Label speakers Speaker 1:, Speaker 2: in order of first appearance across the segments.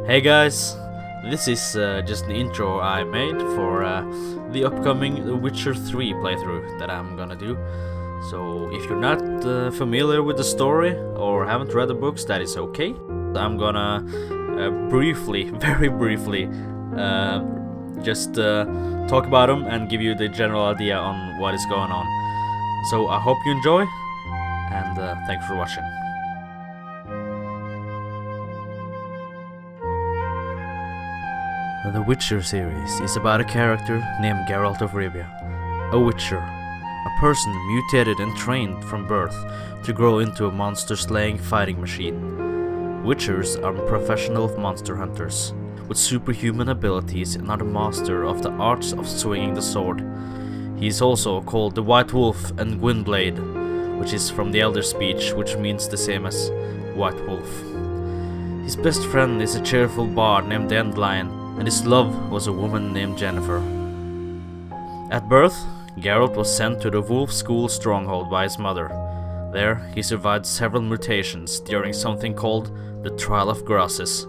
Speaker 1: Hey guys, this is just an intro I made for the upcoming The Witcher 3 playthrough that I'm gonna do. So if you're not familiar with the story or haven't read the books, that is okay. I'm gonna very briefly, just talk about them and give you the general idea on what is going on. So I hope you enjoy, and thanks for watching. The Witcher series is about a character named Geralt of Rivia, a witcher, a person mutated and trained from birth to grow into a monster-slaying fighting machine. Witchers are professional monster hunters with superhuman abilities and are the master of the arts of swinging the sword. He is also called the White Wolf and Gwynblade, which is from the Elder speech, which means the same as White Wolf. His best friend is a cheerful bard named Dandelion, and his love was a woman named Jennifer. At birth, Geralt was sent to the Wolf School stronghold by his mother. There, he survived several mutations during something called the Trial of Grasses.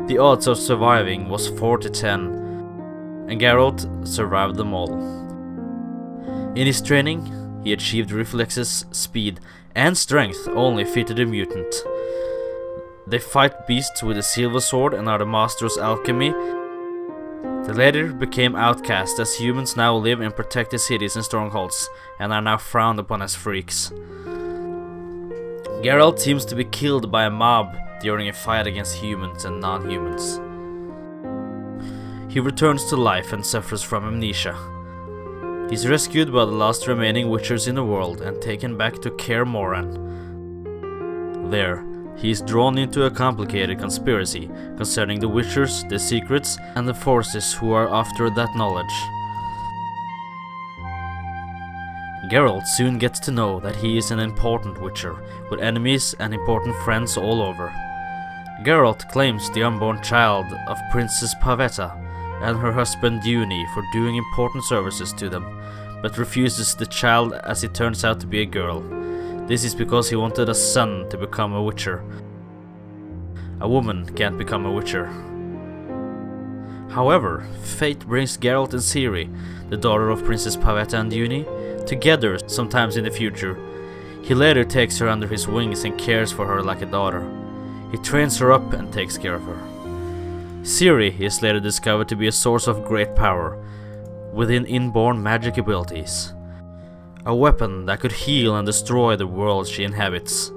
Speaker 1: The odds of surviving was 4 to 10, and Geralt survived them all. In his training, he achieved reflexes, speed, and strength only fitted a mutant. They fight beasts with a silver sword and are the masters of alchemy. The latter became outcast, as humans now live and protect the cities and strongholds, and are now frowned upon as freaks. Geralt seems to be killed by a mob during a fight against humans and non-humans. He returns to life and suffers from amnesia. He's rescued by the last remaining witchers in the world and taken back to Kaer Morhen. There, he is drawn into a complicated conspiracy concerning the witchers, the secrets, and the forces who are after that knowledge. Geralt soon gets to know that he is an important witcher, with enemies and important friends all over. Geralt claims the unborn child of Princess Pavetta and her husband Duni for doing important services to them, but refuses the child as it turns out to be a girl. This is because he wanted a son to become a witcher. A woman can't become a witcher. However, fate brings Geralt and Ciri, the daughter of Princess Pavetta and Duni, together sometimes in the future. He later takes her under his wings and cares for her like a daughter. He trains her up and takes care of her. Ciri is later discovered to be a source of great power, within inborn magic abilities. A weapon that could heal and destroy the world she inhabits,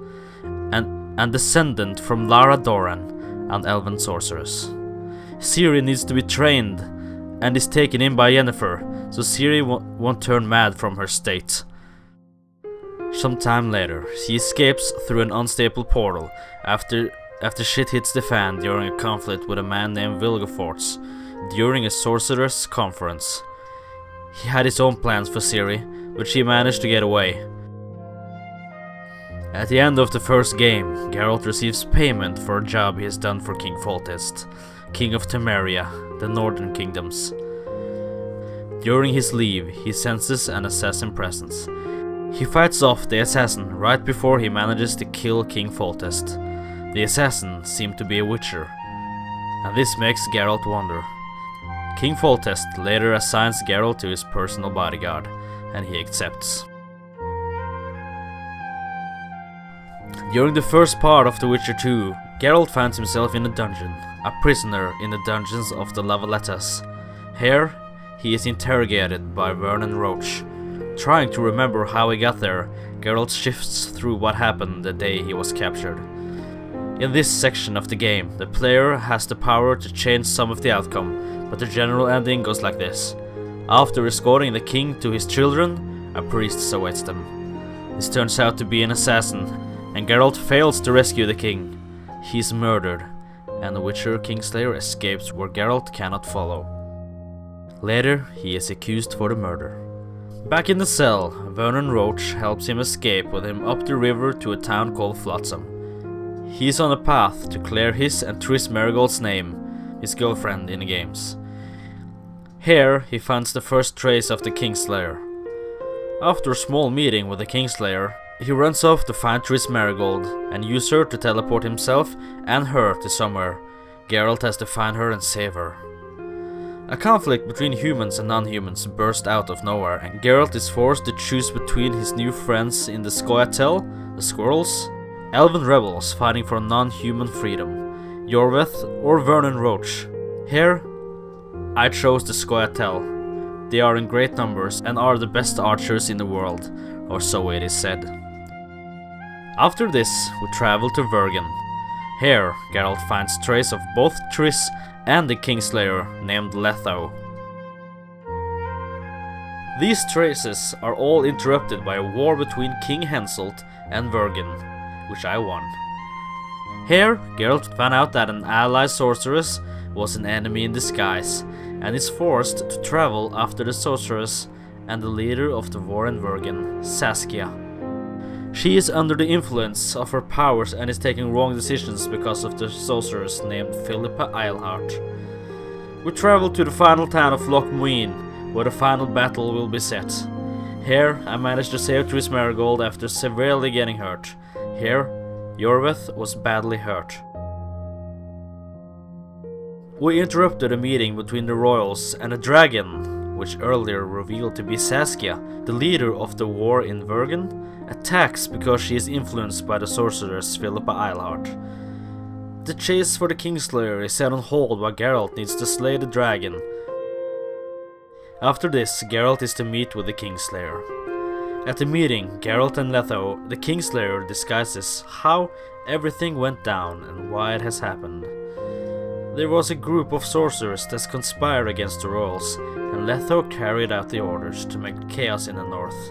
Speaker 1: and descendant from Lara Doran, an elven sorceress. Ciri needs to be trained and is taken in by Yennefer, so Ciri won't turn mad from her state. Sometime later, she escapes through an unstable portal after shit hits the fan during a conflict with a man named Vilgefortz during a sorcerer's conference. He had his own plans for Ciri, but she managed to get away. At the end of the first game, Geralt receives payment for a job he has done for King Foltest, King of Temeria, the Northern Kingdoms. During his leave, he senses an assassin presence. He fights off the assassin right before he manages to kill King Foltest. The assassin seemed to be a witcher, and this makes Geralt wonder. King Foltest later assigns Geralt to his personal bodyguard, and he accepts. During the first part of The Witcher 2, Geralt finds himself in a dungeon, a prisoner in the dungeons of the Lavalettas. Here, he is interrogated by Vernon Roach. Trying to remember how he got there, Geralt shifts through what happened the day he was captured. In this section of the game, the player has the power to change some of the outcome, but the general ending goes like this. After escorting the king to his children, a priest awaits them. This turns out to be an assassin, and Geralt fails to rescue the king. He is murdered, and the Witcher Kingslayer escapes where Geralt cannot follow. Later, he is accused for the murder. Back in the cell, Vernon Roach helps him escape with him up the river to a town called Flotsam. He is on a path to clear his and Triss Merigold's name, his girlfriend in the games. Here, he finds the first trace of the Kingslayer. After a small meeting with the Kingslayer, He runs off to find Triss Merigold and use her to teleport himself and her to somewhere. Geralt has to find her and save her. A conflict between humans and non-humans bursts out of nowhere, and Geralt is forced to choose between his new friends in the Scoia'tael, the squirrels, elven rebels fighting for non-human freedom, Yorveth or Vernon Roach. Here, I chose the Scoia'tael. They are in great numbers and are the best archers in the world, or so it is said. After this, we travel to Vergen. Here, Geralt finds trace of both Triss and the Kingslayer named Letho. These traces are all interrupted by a war between King Henselt and Vergen, which I won. Here, Geralt found out that an ally sorceress was an enemy in disguise, and is forced to travel after the sorceress and the leader of the war in Vergen, Saskia. She is under the influence of her powers and is taking wrong decisions because of the sorceress named Philippa Eilhart. We travel to the final town of Loch Muin, where the final battle will be set. Here, I managed to save Triss Merigold after severely getting hurt. Here, Yorveth was badly hurt. We interrupted a meeting between the royals and a dragon, which earlier revealed to be Saskia, the leader of the war in Vergen, attacks because she is influenced by the sorceress Philippa Eilhart. The chase for the Kingslayer is set on hold while Geralt needs to slay the dragon. After this, Geralt is to meet with the Kingslayer. At the meeting, Geralt and Letho, the Kingslayer, discusses how everything went down and why it has happened. There was a group of sorcerers that conspired against the royals, and Letho carried out the orders to make chaos in the north.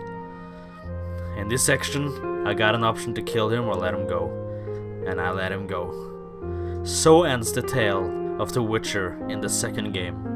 Speaker 1: In this section, I got an option to kill him or let him go, and I let him go. So ends the tale of The Witcher in the second game.